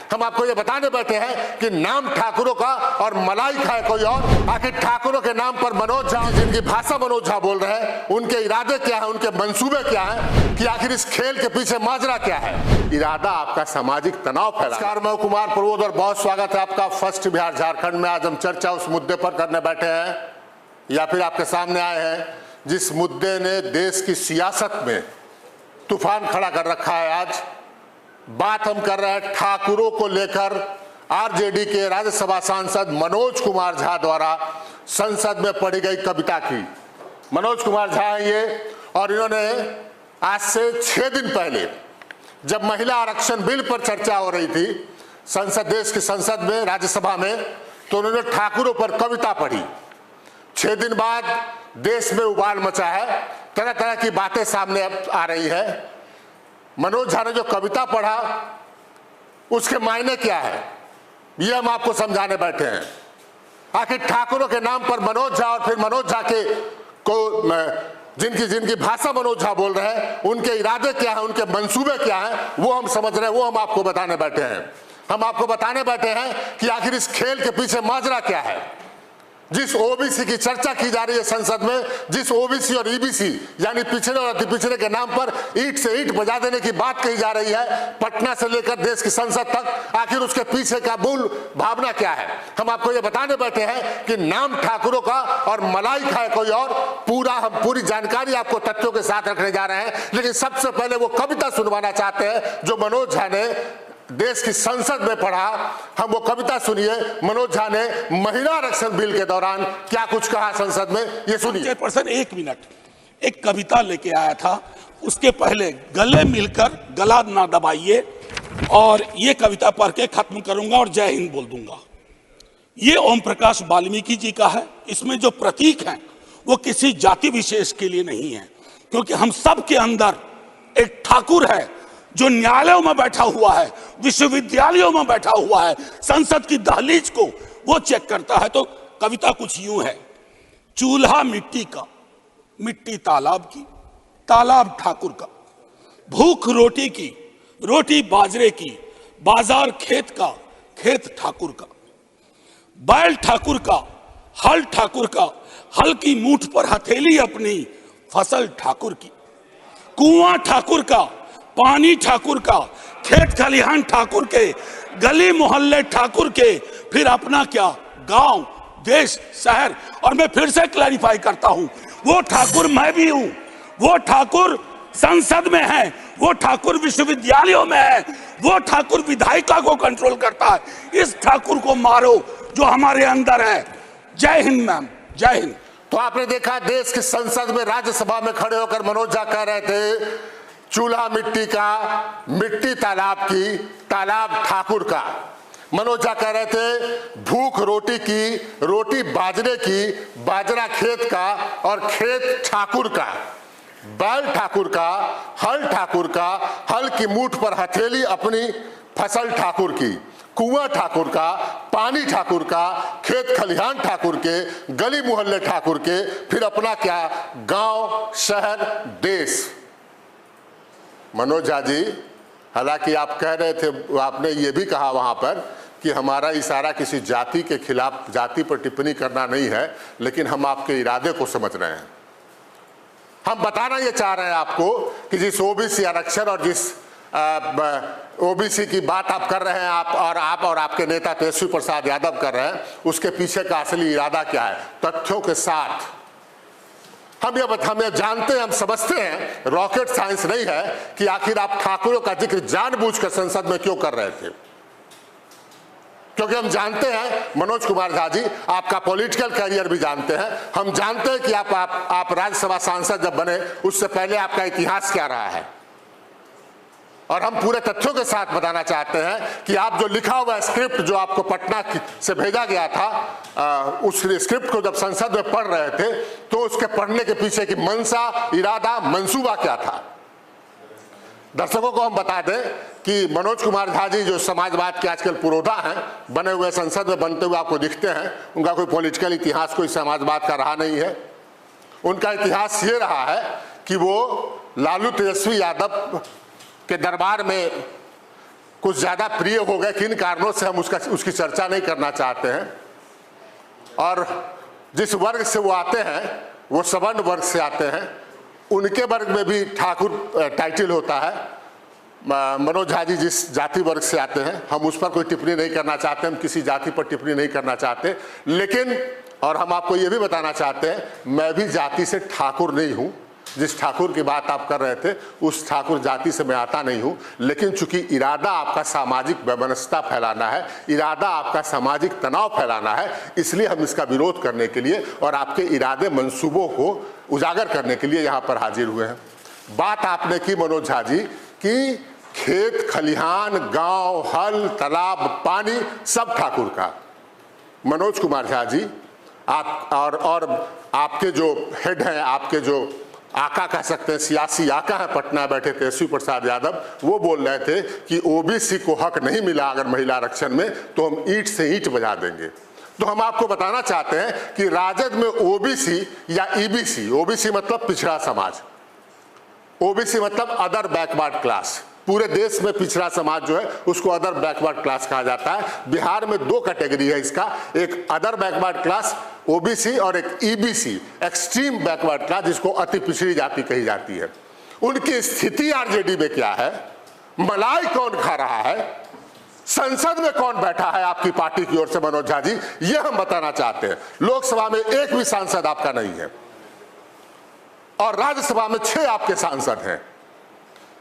हम आपको ये बताने बैठे हैं कि नाम ठाकुरों का और मलाई खाए कोई और। आखिर ठाकुरों के नाम पर मनोज झा, जिनकी भाषा मनोज झा बोल रहे हैं, उनके इरादे क्या है, उनके मंसूबे क्या है, कि आखिर इस खेल के पीछे माजरा क्या है। इरादा आपका सामाजिक तनाव फैला। नमस्कार, मैं कुमार प्रबोध और बहुत स्वागत है आपका फर्स्ट बिहार झारखंड में। आज हम चर्चा उस मुद्दे पर करने बैठे हैं या फिर आपके सामने आए हैं जिस मुद्दे ने देश की सियासत में तूफान खड़ा कर रखा है। आज बात हम कर रहे हैं ठाकुरों को लेकर आरजेडी के राज्यसभा सांसद मनोज कुमार झा द्वारा संसद में पढ़ी गई कविता की। मनोज कुमार झा हैं ये, और इन्होंने आज से 6 दिन पहले जब महिला आरक्षण बिल पर चर्चा हो रही थी देश की संसद में, राज्यसभा में, तो उन्होंने ठाकुरों पर कविता पढ़ी। 6 दिन बाद देश में उबाल मचा है, तरह तरह की बातें सामने आ रही है। मनोज झा ने जो कविता पढ़ा उसके मायने क्या है, ये हम आपको समझाने बैठे हैं। आखिर ठाकुरों के नाम पर मनोज झा और फिर मनोज झा के को जिनकी भाषा मनोज झा बोल रहे हैं, उनके इरादे क्या है, उनके मंसूबे क्या हैं, वो हम समझ रहे हैं, वो हम आपको बताने बैठे हैं। हम आपको बताने बैठे हैं कि आखिर इस खेल के पीछे माजरा क्या है। जिस ओबीसी की चर्चा की जा रही है संसद में, जिस ओबीसी और ईबीसी यानी पिछड़े और अति पिछड़े के नाम पर ईंट से ईंट बजा देने की बात कही जा रही है, पटना से लेकर देश की संसद तक, आखिर उसके पीछे का मूल भावना क्या है, हम आपको ये बताने बैठे हैं कि नाम ठाकुरों का और मलाई खाए कोई और। हम पूरी जानकारी आपको तथ्यों के साथ रखने जा रहे हैं, लेकिन सबसे पहले वो कविता सुनवाना चाहते हैं जो मनोज झा ने देश की संसद में पढ़ा। हम वो कविता सुनिए। मनोज झा ने महिला आरक्षण बिल के दौरान क्या कुछ कहा संसद में, ये सुनिए। चेयरपर्सन 1 मिनट, एक कविता लेके आया था, उसके पहले गले मिलकर गला ना दबाइए, और ये कविता पढ़ के खत्म करूंगा और जय हिंद बोल दूंगा। ये ओम प्रकाश वाल्मीकि जी का है। इसमें जो प्रतीक हैं वो किसी जाति विशेष के लिए नहीं है, क्योंकि हम सब के अंदर एक ठाकुर है जो न्यायालयों में बैठा हुआ है, विश्वविद्यालयों में बैठा हुआ है, संसद की दहलीज को वो चेक करता है। तो कविता कुछ यूं है। चूल्हा मिट्टी का, मिट्टी तालाब की, तालाब ठाकुर का, भूख रोटी की, रोटी बाजरे की, बाजार खेत का, खेत ठाकुर का, बैल ठाकुर का, हल ठाकुर का, हल की मूठ पर हथेली अपनी, फसल ठाकुर की, कुआं ठाकुर का, पानी ठाकुर का, खेत खलिहान ठाकुर के, गली मोहल्ले ठाकुर के, फिर अपना क्या, गांव, देश, शहर। और मैं फिर से क्लैरिफाई करता हूं, वो ठाकुर मैं भी हूं, वो ठाकुर संसद में है, वो ठाकुर विश्वविद्यालयों में है, वो ठाकुर विधायिका को कंट्रोल करता है। इस ठाकुर को मारो जो हमारे अंदर है। जय हिंद मैम, जय हिंद। तो आपने देखा देश की संसद में, राज्यसभा में खड़े होकर मनोज झा कह रहे थे चूल्हा मिट्टी का, मिट्टी तालाब की, तालाब ठाकुर का। मनोज झा कह रहे थे भूख रोटी की, रोटी बाजरे की, बाजरा खेत का और खेत ठाकुर का, बैल ठाकुर का, हल ठाकुर का, हल की मूठ पर हथेली अपनी, फसल ठाकुर की, कुआं ठाकुर का, पानी ठाकुर का, खेत खलिहान ठाकुर के, गली मोहल्ले ठाकुर के, फिर अपना क्या, गांव, शहर, देश। मनोज झा जी, हालांकि आप कह रहे थे, आपने ये भी कहा वहां पर कि हमारा इशारा किसी जाति के खिलाफ, जाति पर टिप्पणी करना नहीं है, लेकिन हम आपके इरादे को समझ रहे हैं। हम बताना ये चाह रहे हैं आपको कि जिस ओबीसी आरक्षण और जिस ओबीसी की बात आप कर रहे हैं, आप और आपके नेता तेजस्वी प्रसाद यादव कर रहे हैं, उसके पीछे का असली इरादा क्या है, तथ्यों के साथ। हम ये जानते हैं, हम समझते हैं, रॉकेट साइंस नहीं है कि आखिर आप ठाकुरों का जिक्र जानबूझकर संसद में क्यों कर रहे थे, क्योंकि हम जानते हैं मनोज कुमार झा जी, आपका पॉलिटिकल करियर भी जानते हैं। हम जानते हैं कि आप राज्यसभा सांसद जब बने उससे पहले आपका इतिहास क्या रहा है, और हम पूरे तथ्यों के साथ बताना चाहते हैं कि आप जो लिखा हुआ स्क्रिप्ट जो आपको पटना से भेजा गया था, उस स्क्रिप्ट को जब संसद में पढ़ रहे थे तो उसके पढ़ने के पीछे की मंशा, इरादा, मंसूबा क्या था। दर्शकों को हम बता दें कि मनोज कुमार झा जी जो समाजवाद के आजकल पुरोधा हैं, बने हुए संसद में बनते हुए आपको दिखते हैं, उनका कोई पॉलिटिकल इतिहास, कोई समाजवाद का रहा नहीं है। उनका इतिहास ये रहा है कि वो लालू तेजस्वी यादव के दरबार में कुछ ज्यादा प्रिय हो गए, किन कारणों से हम उसकी चर्चा नहीं करना चाहते हैं। और जिस वर्ग से वो आते हैं वो सवर्ण वर्ग से आते हैं, उनके वर्ग में भी ठाकुर टाइटल होता है। मनोज झा जी जिस जाति वर्ग से आते हैं, हम उस पर कोई टिप्पणी नहीं करना चाहते, हम किसी जाति पर टिप्पणी नहीं करना चाहते। लेकिन और हम आपको ये भी बताना चाहते हैं, मैं भी जाति से ठाकुर नहीं हूं। जिस ठाकुर की बात आप कर रहे थे उस ठाकुर जाति से मैं आता नहीं हूं। लेकिन चूंकि इरादा आपका सामाजिक वैमनस्यता फैलाना है, इरादा आपका सामाजिक तनाव फैलाना है, इसलिए हम इसका विरोध करने के लिए और आपके इरादे मंसूबों को उजागर करने के लिए यहाँ पर हाजिर हुए हैं। बात आपने की मनोज झा जी कि खेत खलिहान, गांव, हल, तालाब, पानी सब ठाकुर का। मनोज कुमार झा जी, आप और आपके जो हेड हैं, आपके जो आका कह सकते हैं, सियासी आका है पटना बैठे तेजस्वी प्रसाद यादव, वो बोल रहे थे कि ओबीसी को हक नहीं मिला अगर महिला आरक्षण में तो हम ईंट से ईंट बजा देंगे। तो हम आपको बताना चाहते हैं कि राजद में ओबीसी या ईबीसी, ओबीसी मतलब पिछड़ा समाज, ओबीसी मतलब अदर बैकवर्ड क्लास, पूरे देश में पिछड़ा समाज जो है उसको अदर बैकवर्ड क्लास कहा जाता है। बिहार में दो कैटेगरी है इसका, एक अदर बैकवर्ड क्लास ओबीसी और एक ईबीसी एक्सट्रीम बैकवर्ड क्लास, जिसको अति पिछड़ी जाति कही जाती है। उनकी स्थिति आरजेडी में क्या है, मलाई कौन खा रहा है, संसद में कौन बैठा है आपकी पार्टी की ओर से मनोज झा जी, ये हम बताना चाहते हैं। लोकसभा में एक भी सांसद आपका नहीं है और राज्यसभा में 6 आपके सांसद हैं।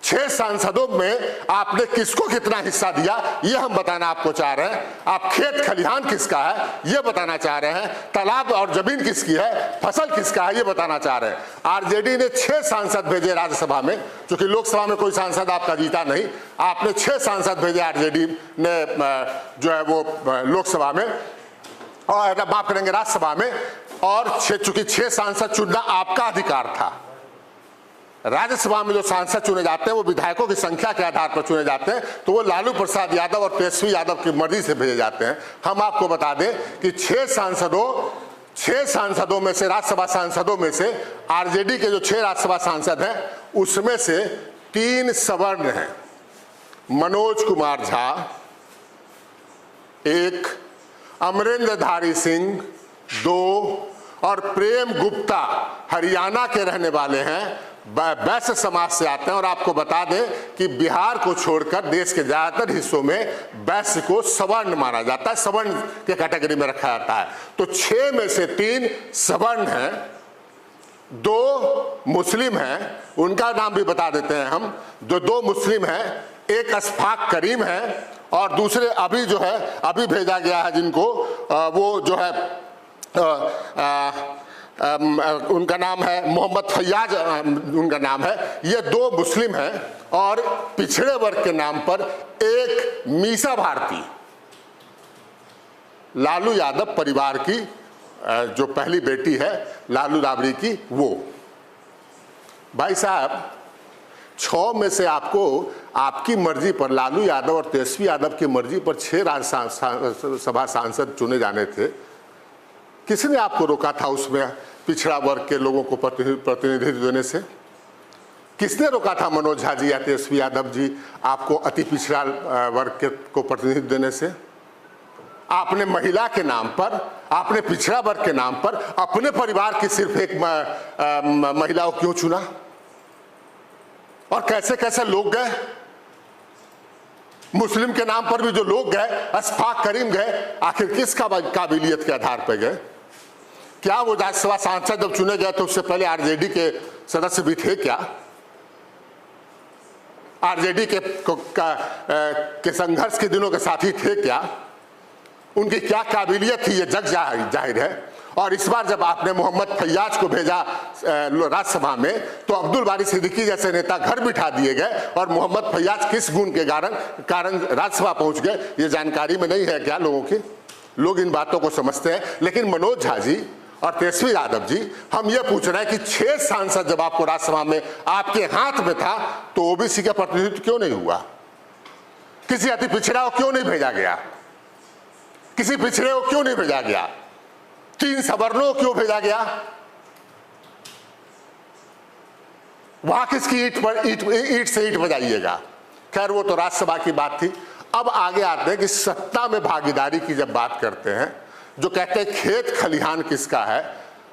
6 सांसदों में आपने किसको कितना हिस्सा दिया ये हम बताना आपको चाह रहे हैं। आप खेत खलिहान किसका है ये बताना चाह रहे हैं, तालाब और जमीन किसकी है, फसल किसका है ये बताना चाह रहे हैं। आरजेडी ने 6 सांसद भेजे राज्यसभा में, क्योंकि लोकसभा में कोई सांसद आपका जीता नहीं, आपने 6 सांसद भेजे आरजेडी ने जो है वो लोकसभा में, और माफ करेंगे राज्यसभा में। और चूंकि 6 सांसद चुनना आपका अधिकार था, राज्यसभा में जो सांसद चुने जाते हैं वो विधायकों की संख्या के आधार पर चुने जाते हैं, तो वो लालू प्रसाद यादव और तेजस्वी यादव की मर्जी से भेजे जाते हैं। हम आपको बता दें कि 6 सांसदों में से, राज्यसभा सांसदों में से आरजेडी के जो 6 राज्यसभा सांसद हैं उसमें से 3 सवर्ण हैं, मनोज कुमार झा, 1 अमरेंद्रधारी सिंह, 2 और प्रेम गुप्ता हरियाणा के रहने वाले हैं, वैश्य समाज से आते हैं। और आपको बता दें कि बिहार को छोड़कर देश के ज्यादातर हिस्सों में वैश्य को सवर्ण माना जाता है, सवर्ण के कैटेगरी में रखा जाता है। तो 6 में से 3 सवर्ण हैं, 2 मुस्लिम हैं, उनका नाम भी बता देते हैं हम। जो 2 मुस्लिम हैं, एक अशफाक करीम है और दूसरे अभी जो है अभी भेजा गया है जिनको, वो जो है उनका नाम है मोहम्मद फैयाज, उनका नाम है। ये 2 मुस्लिम हैं और पिछड़े वर्ग के नाम पर एक मीसा भारती, लालू यादव परिवार की जो पहली बेटी है लालू राबड़ी की, वो। भाई साहब 6 में से आपको आपकी मर्जी पर, लालू यादव और तेजस्वी यादव की मर्जी पर 6 राज्यसभा सांसद चुने जाने थे। किसने आपको रोका था उसमें पिछड़ा वर्ग के लोगों को प्रतिनिधित्व देने से? किसने रोका था मनोज झा जी या तेजस्वी यादव जी आपको अति पिछड़ा वर्ग को प्रतिनिधित्व देने से? आपने महिला के नाम पर, आपने पिछड़ा वर्ग के नाम पर अपने परिवार की सिर्फ एक महिला को क्यों चुना? और कैसे कैसे लोग गए, मुस्लिम के नाम पर भी जो लोग गए, अशफाक करीम गए, आखिर किस काबिलियत के आधार पर गए? क्या वो राज्यसभा सांसद जब चुने गए तो उससे पहले आरजेडी के सदस्य भी थे क्या? आरजेडी के संघर्ष के दिनों के साथी थे क्या? उनकी क्या काबिलियत थी ये जग जाहिर है। और इस बार जब आपने मोहम्मद फैयाज को भेजा राज्यसभा में तो अब्दुल बारी सिद्दीकी जैसे नेता घर बिठा दिए गए, और मोहम्मद फैयाज किस गुण के कारण राज्यसभा पहुंच गए ये जानकारी में नहीं है क्या लोगों की? लोग इन बातों को समझते हैं। लेकिन मनोज झा जी और तेजस्वी यादव जी, हम ये पूछ रहे हैं कि 6 सांसद जब आपको राज्यसभा में आपके हाथ में था तो ओबीसी का प्रतिनिधित्व क्यों नहीं हुआ? किसी अति पिछड़ा को क्यों नहीं भेजा गया? किसी पिछड़े को क्यों नहीं भेजा गया? 3 सवर्णों को क्यों भेजा गया? वहां किसकी ईंट से ईंट बजाइएगा? खैर वो तो राज्यसभा की बात थी। अब आगे आते हैं कि सत्ता में भागीदारी की जब बात करते हैं, जो कहते हैं खेत खलिहान किसका है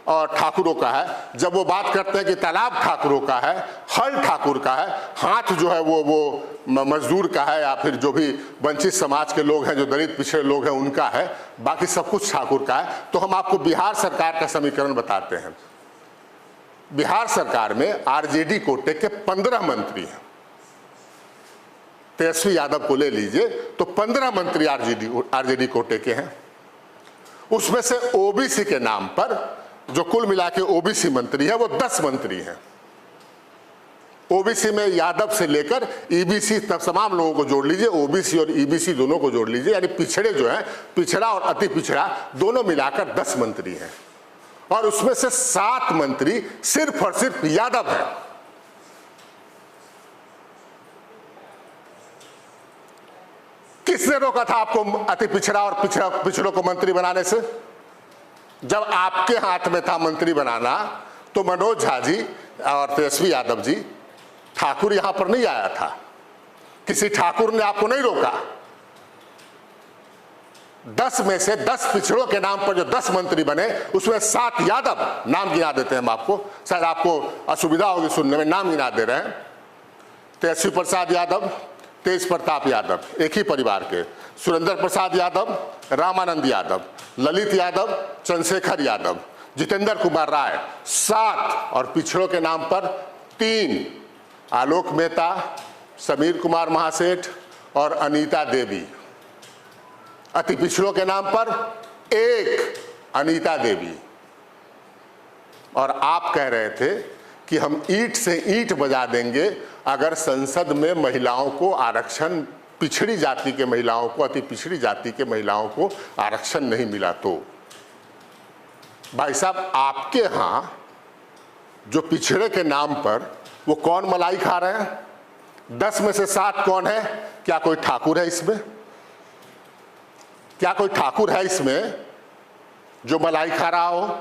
और ठाकुरों का है, जब वो बात करते हैं कि तालाब ठाकुरों का है, हल ठाकुर का है, हाथ जो है वो मजदूर का है, या फिर जो भी वंचित समाज के लोग हैं, जो दलित पिछड़े लोग हैं उनका है, बाकी सब कुछ ठाकुर का है, तो हम आपको बिहार सरकार का समीकरण बताते हैं। बिहार सरकार में आरजेडी कोटे के 15 मंत्री हैं। तेजस्वी यादव को ले लीजिए तो 15 मंत्री आरजेडी कोटे के हैं। उसमें से ओबीसी के नाम पर जो कुल मिला के ओबीसी मंत्री है वो 10 मंत्री हैं। ओबीसी में यादव से लेकर ईबीसी तक तमाम लोगों को जोड़ लीजिए, ओबीसी और ईबीसी दोनों को जोड़ लीजिए, यानी पिछड़े जो हैं, पिछड़ा और अति पिछड़ा दोनों मिलाकर 10 मंत्री हैं। और उसमें से 7 मंत्री सिर्फ और सिर्फ यादव हैं। किसने रोका था आपको अति पिछड़ा और पिछड़ों को मंत्री बनाने से? जब आपके हाथ में था मंत्री बनाना तो मनोज झा जी और तेजस्वी यादव जी, ठाकुर यहां पर नहीं आया था, किसी ठाकुर ने आपको नहीं रोका। 10 में से 10 पिछड़ों के नाम पर जो 10 मंत्री बने उसमें 7 यादव, नाम गिना देते हैं हम आपको, शायद आपको असुविधा होगी सुनने में, नाम गिना दे रहे हैं। तेजस्वी प्रसाद यादव, तेज प्रताप यादव, एक ही परिवार के, सुरेंद्र प्रसाद यादव, रामानंद यादव, ललित यादव, चंद्रशेखर यादव, जितेंद्र कुमार राय 7, और पिछड़ों के नाम पर 3, आलोक मेहता, समीर कुमार महासेठ और अनीता देवी। अति पिछड़ों के नाम पर 1, अनीता देवी। और आप कह रहे थे कि हम ईंट से ईंट बजा देंगे अगर संसद में महिलाओं को आरक्षण, पिछड़ी जाति के महिलाओं को, अति पिछड़ी जाति के महिलाओं को आरक्षण नहीं मिला तो। भाई साहब, आपके यहां जो पिछड़े के नाम पर वो कौन मलाई खा रहे हैं? 10 में से 7 कौन है? क्या कोई ठाकुर है इसमें? क्या कोई ठाकुर है इसमें जो मलाई खा रहा हो?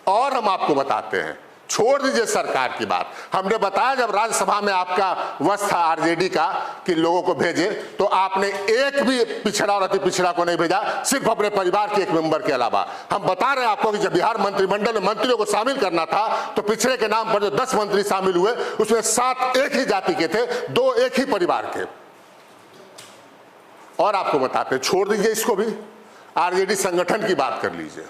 और हम आपको बताते हैं, छोड़ दीजिए सरकार की बात, हमने बताया जब राज्यसभा में आपका वश था आरजेडी का कि लोगों को भेजे, तो आपने एक भी पिछड़ा और अति पिछड़ा को नहीं भेजा, सिर्फ अपने परिवार के एक मेंबर के अलावा। हम बता रहे हैं आपको कि जब बिहार मंत्रिमंडल में मंत्रियों को शामिल करना था तो पिछड़े के नाम पर जो 10 मंत्री शामिल हुए उसमें 7 एक ही जाति के थे, 2 एक ही परिवार के। और आपको बताते, छोड़ दीजिए इसको भी, आरजेडी संगठन की बात कर लीजिए।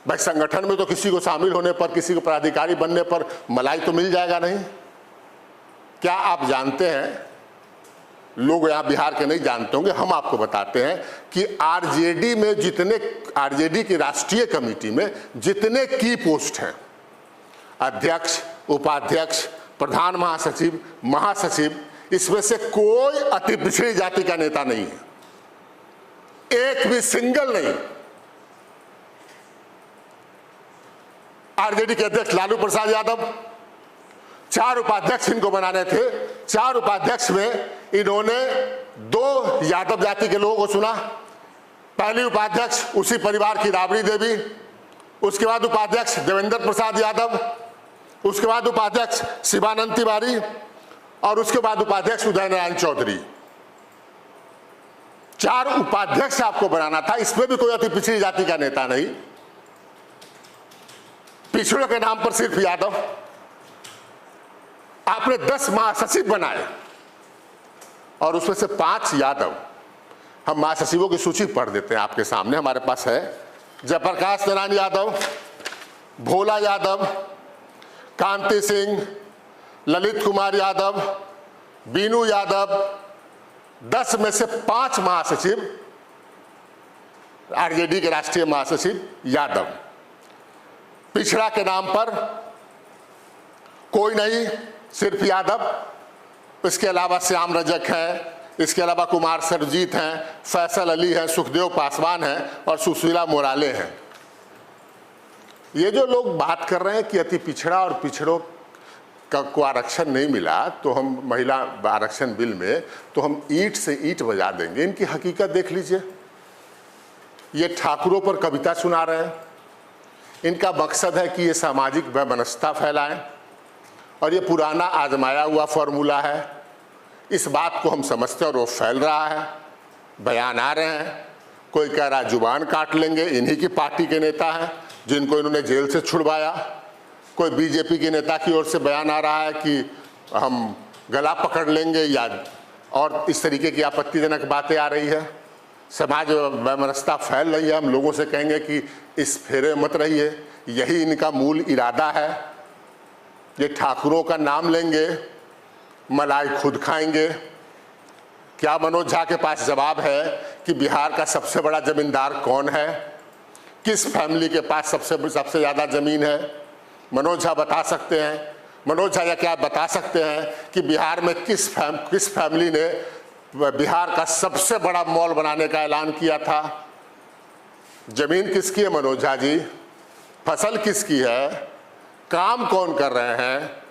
भाई संगठन में तो किसी को शामिल होने पर, किसी को पदाधिकारी बनने पर मलाई तो मिल जाएगा नहीं? क्या आप जानते हैं, लोग यहां बिहार के नहीं जानते होंगे, हम आपको बताते हैं कि आरजेडी में जितने, आरजेडी की राष्ट्रीय कमेटी में जितने की पोस्ट हैं, अध्यक्ष, उपाध्यक्ष, प्रधान महासचिव, महासचिव, इसमें से कोई अति पिछड़ी जाति का नेता नहीं है, एक भी सिंगल नहीं। आरजेडी के अध्यक्ष लालू प्रसाद यादव, 4 उपाध्यक्ष इनको बनाने थे, 4 उपाध्यक्ष में इन्होंने 2 यादव जाति के लोगों को चुना। पहली उपाध्यक्ष उसी परिवार की राबड़ी देवी, उसके बाद उपाध्यक्ष देवेंद्र प्रसाद यादव, उसके बाद उपाध्यक्ष शिवानंद तिवारी और उसके बाद उपाध्यक्ष उदय नारायण चौधरी। 4 उपाध्यक्ष आपको बनाना था, इसमें भी कोई अति पिछड़ी जाति का नेता नहीं, पिछड़ों के नाम पर सिर्फ यादव। आपने 10 महासचिव बनाए और उसमें से 5 यादव। हम महासचिवों की सूची पढ़ देते हैं आपके सामने, हमारे पास है। जयप्रकाश नारायण यादव, भोला यादव, कांति सिंह, ललित कुमार यादव, बीनू यादव। 10 में से 5 महासचिव, आरजेडी के राष्ट्रीय महासचिव यादव। पिछड़ा के नाम पर कोई नहीं, सिर्फ यादव। इसके अलावा श्याम रजक है, इसके अलावा कुमार सरजीत हैं, फैसल अली हैं, सुखदेव पासवान हैं और सुशीला मोराले हैं। ये जो लोग बात कर रहे हैं कि अति पिछड़ा और पिछड़ों को आरक्षण नहीं मिला, तो हम महिला आरक्षण बिल में तो हम ईंट से ईंट बजा देंगे, इनकी हकीकत देख लीजिए। ये ठाकुरों पर कविता सुना रहे हैं, इनका मकसद है कि ये सामाजिक वैमनस्यता फैलाएं, और ये पुराना आजमाया हुआ फॉर्मूला है। इस बात को हम समझते हैं और वो फैल रहा है, बयान आ रहे हैं। कोई कह रहा है जुबान काट लेंगे, इन्हीं की पार्टी के नेता हैं जिनको इन्होंने जेल से छुड़वाया। कोई बीजेपी के नेता की ओर से बयान आ रहा है कि हम गला पकड़ लेंगे, या और इस तरीके की आपत्तिजनक बातें आ रही है। समाज वैमनस्यता फैल रही है। हम लोगों से कहेंगे कि इस फेरे मत रहिए, यही इनका मूल इरादा है। ये ठाकुरों का नाम लेंगे, मलाई खुद खाएंगे। क्या मनोज झा के पास जवाब है कि बिहार का सबसे बड़ा जमींदार कौन है? किस फैमिली के पास सबसे ज़्यादा ज़मीन है? मनोज झा बता सकते हैं? मनोज झा या क्या बता सकते हैं कि बिहार में किस फैमिली ने बिहार का सबसे बड़ा मॉल बनाने का ऐलान किया था? जमीन किसकी है मनोज झा जी? फसल किसकी है? काम कौन कर रहे हैं?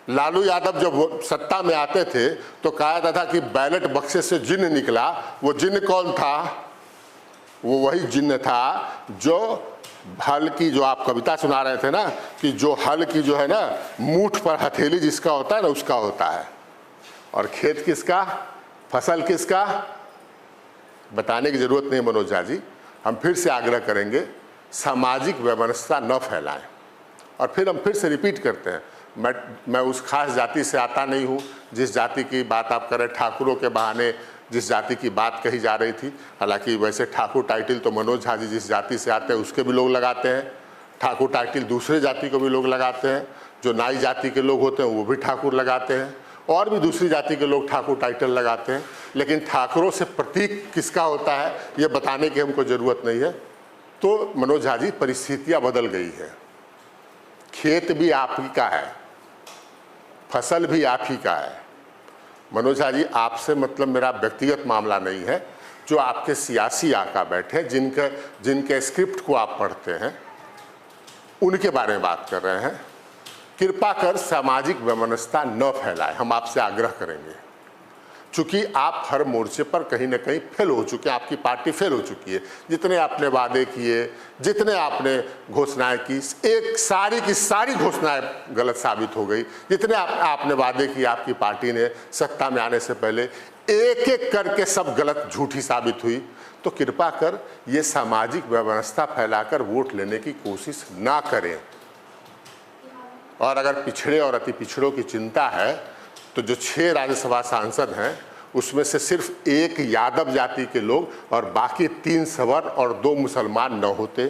लालू यादव जब सत्ता में आते थे तो कहा जाता था कि बैलेट बक्से से जिन्न निकला। वो जिन्न कौन था? वो वही जिन्न था जो हल की, जो आप कविता सुना रहे थे ना, कि जो हल की जो है ना मूठ पर हथेली जिसका होता है ना, उसका होता है। और खेत किसका? फसल किसका? बताने की जरूरत नहीं मनोज झा जी। हम फिर से आग्रह करेंगे, सामाजिक वैमनस्यता न फैलाएं। और फिर हम फिर से रिपीट करते हैं, मैं उस खास जाति से आता नहीं हूँ जिस जाति की बात आप करें। ठाकुरों के बहाने जिस जाति की बात कही जा रही थी, हालांकि वैसे ठाकुर टाइटल तो मनोज झा जी जिस जाति से आते हैं उसके भी लोग लगाते हैं। ठाकुर टाइटल दूसरे जाति को भी लोग लगाते हैं। जो नाई जाति के लोग होते हैं वो भी ठाकुर लगाते हैं, और भी दूसरी जाति के लोग ठाकुर टाइटल लगाते हैं। लेकिन ठाकुरों से प्रतीक किसका होता है ये बताने की हमको ज़रूरत नहीं है। तो मनोज झा जी, परिस्थितियाँ बदल गई है। खेत भी आप ही का है, फसल भी आप ही का है। मनोज झा जी, आपसे मतलब मेरा व्यक्तिगत मामला नहीं है। जो आपके सियासी आका बैठे, जिनके स्क्रिप्ट को आप पढ़ते हैं, उनके बारे में बात कर रहे हैं। कृपा कर सामाजिक वैमनस्यता न फैलाएं, हम आपसे आग्रह करेंगे। चूंकि आप हर मोर्चे पर कहीं ना कहीं फेल हो चुके हैं, आपकी पार्टी फेल हो चुकी है। जितने आपने वादे किए, जितने आपने घोषणाएं की, एक सारी की सारी घोषणाएं गलत साबित हो गई। जितने आपने वादे किए आपकी पार्टी ने सत्ता में आने से पहले, एक एक करके सब गलत झूठी साबित हुई। तो कृपा कर ये सामाजिक व्यवस्था फैलाकर वोट लेने की कोशिश ना करें। और अगर पिछड़े और अति पिछड़ों की चिंता है तो जो 6 राज्यसभा सांसद हैं उसमें से सिर्फ 1 यादव जाति के लोग और बाकी 3 सवर्ण और 2 मुसलमान न होते।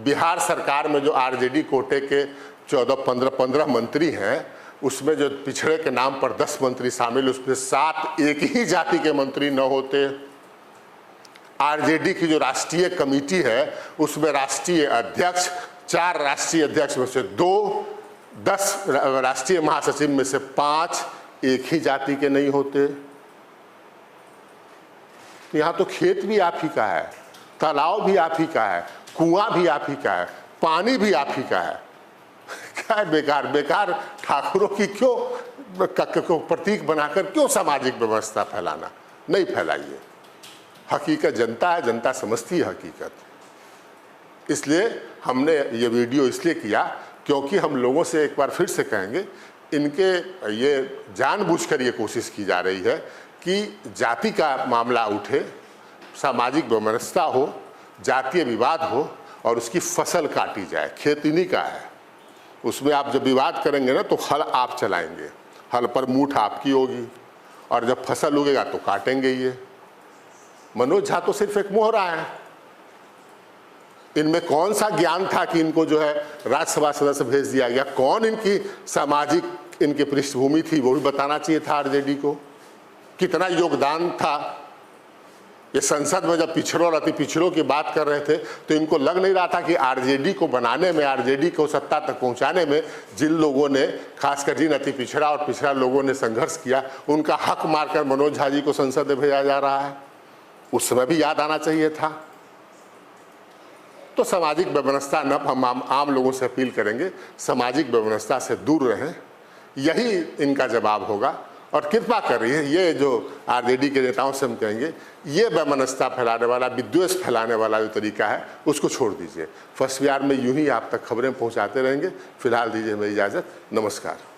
बिहार सरकार में जो आरजेडी कोटे के 14-15 मंत्री हैं, उसमें जो पिछड़े के नाम पर 10 मंत्री शामिल, उसमें 7 एक ही जाति के मंत्री न होते। आरजेडी की जो राष्ट्रीय कमेटी है उसमें राष्ट्रीय अध्यक्ष, 4 राष्ट्रीय अध्यक्ष में से 2, 10 राष्ट्रीय महासचिव में से 5 एक ही जाति के नहीं होते। तो यहाँ तो खेत भी आप ही का है, तालाब भी आप ही का है, कुआं भी आप ही का है, पानी भी आप ही का है। क्या बेकार बेकार ठाकुरों की क्यों प्रतीक बनाकर क्यों सामाजिक व्यवस्था फैलाना? नहीं फैलाइए। हकीकत जनता है, जनता समझती है हकीकत। इसलिए हमने ये वीडियो इसलिए किया क्योंकि हम लोगों से एक बार फिर से कहेंगे, इनके ये जानबूझकर ये कोशिश की जा रही है कि जाति का मामला उठे, सामाजिक वैमनस्यता हो, जातीय विवाद हो और उसकी फसल काटी जाए। खेत इन्हीं का है, उसमें आप जब विवाद करेंगे ना तो हल आप चलाएंगे, हल पर मूठ आपकी होगी, और जब फसल उगेगा तो काटेंगे ये। मनोज झा तो सिर्फ एक मोहरा है। इनमें कौन सा ज्ञान था कि इनको जो है राज्यसभा सदस्य भेज दिया गया? कौन इनकी सामाजिक इनकी पृष्ठभूमि थी वो भी बताना चाहिए था आरजेडी को। कितना योगदान था? ये संसद में जब पिछड़ों और अति पिछड़ों की बात कर रहे थे तो इनको लग नहीं रहा था कि आरजेडी को बनाने में, आरजेडी को सत्ता तक पहुंचाने में जिन लोगों ने, खासकर जिन अति पिछड़ा और पिछड़ा लोगों ने संघर्ष किया, उनका हक मारकर मनोज झा जी को संसद में भेजा जा रहा है। उस समय भी याद आना चाहिए था। तो सामाजिक व्यवस्था न, हम आम लोगों से अपील करेंगे सामाजिक व्यवस्था से दूर रहें, यही इनका जवाब होगा। और कृपा कर रही है, ये जो आरजेडी के नेताओं से हम कहेंगे, ये वैमनस्यता फैलाने वाला, विद्वेष फैलाने वाला जो तरीका है उसको छोड़ दीजिए। फर्स्ट बिहार में यूं ही आप तक खबरें पहुंचाते रहेंगे। फिलहाल दीजिए हमें इजाज़त। नमस्कार।